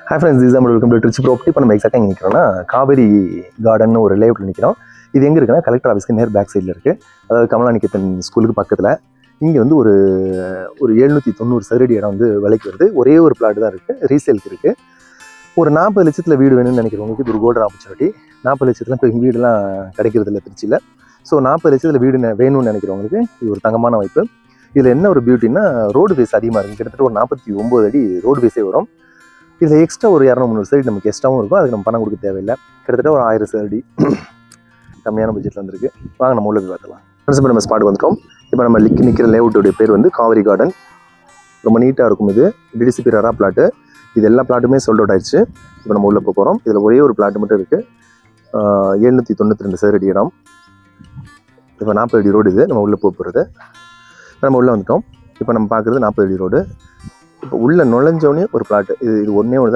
Hi friends, this நம்ம welcome to Trichy property. இப்போ நம்ம எக்ஸாக்டாக எங்கே நிற்கிறோம்னா காவேரி கார்டன் ஒரு லேஅவுட்டில் நிற்கிறோம். இது எங்கே இருக்குன்னா கலெக்டர் ஆஃபீஸ்க்கு நேர் பேக் சைடில் இருக்குது. அதாவது கமலாநிகேதன் ஸ்கூலுக்கு பக்கத்தில். இங்கே வந்து ஒரு 790 சதுரடி இடம் வந்து விலைக்கு வருது. ஒரே ஒரு பிளாட் தான் இருக்குது, ரீசேலுக்கு இருக்குது. ஒரு 40 லட்சத்தில் வீடு வேணும்னு நினைக்கிறவங்களுக்கு இது ஒரு கோல்டன் ஆப்பர்ச்சுனிட்டி. 40 லட்சத்தில் இப்போ வீடுலாம் கிடைக்கிறது இல்லை திருச்சியில். ஸோ 40 லட்சத்தில் வீடு வேணும்னு நினைக்கிறவங்களுக்கு இது ஒரு தங்கமான வாய்ப்பு. இதில் என்ன ஒரு பியூட்டின்னா ரோடு பேஸ் அதிகமாக இருக்குது. கிட்டத்தட்ட ஒரு 49 அடி ரோடு பேஸே வரும். இதில் எக்ஸ்ட்ரா ஒரு 200-300 சைடு நமக்கு எக்ஸ்ட்ராவும் இருக்கும். அதுக்கு நம்ம பணம் கொடுக்க தேவையில்லை. கிட்டத்தட்ட ஒரு 1000 சதுரடி கம்மியான பட்ஜெட்டில் வந்துருக்கு. வாங்க நம்ம உள்ள போய் பார்த்துக்கலாம். ஃப்ரெண்ட்ஸ், இப்போ நம்ம ஸ்பாட்டுக்கு வந்துட்டோம். இப்போ நம்ம நிற்கிற லேஅவுட்டோடைய பேர் வந்து காவேரி கார்டன். ரொம்ப நீட்டாக இருக்கும். இது டிடிசிபி ரரா பிளாட்டு. இது எல்லா பிளாட்டுமே சோல்ட் அவுட் ஆயிடுச்சு. இப்போ நம்ம உள்ளே போகிறோம். இதில் ஒரே ஒரு பிளாட் மட்டும் இருக்குது. 792 சதுரடி இடம். இப்போ 40 அடி ரோடு. இது நம்ம உள்ளே போகிறது. நம்ம உள்ளே வந்துட்டோம். இப்போ நம்ம பார்க்குறது 40 அடி ரோடு. இப்போ உள்ளே நுழைஞ்சோடனே ஒரு பிளாட்டு. இது ஒன்றே ஒன்று தான்.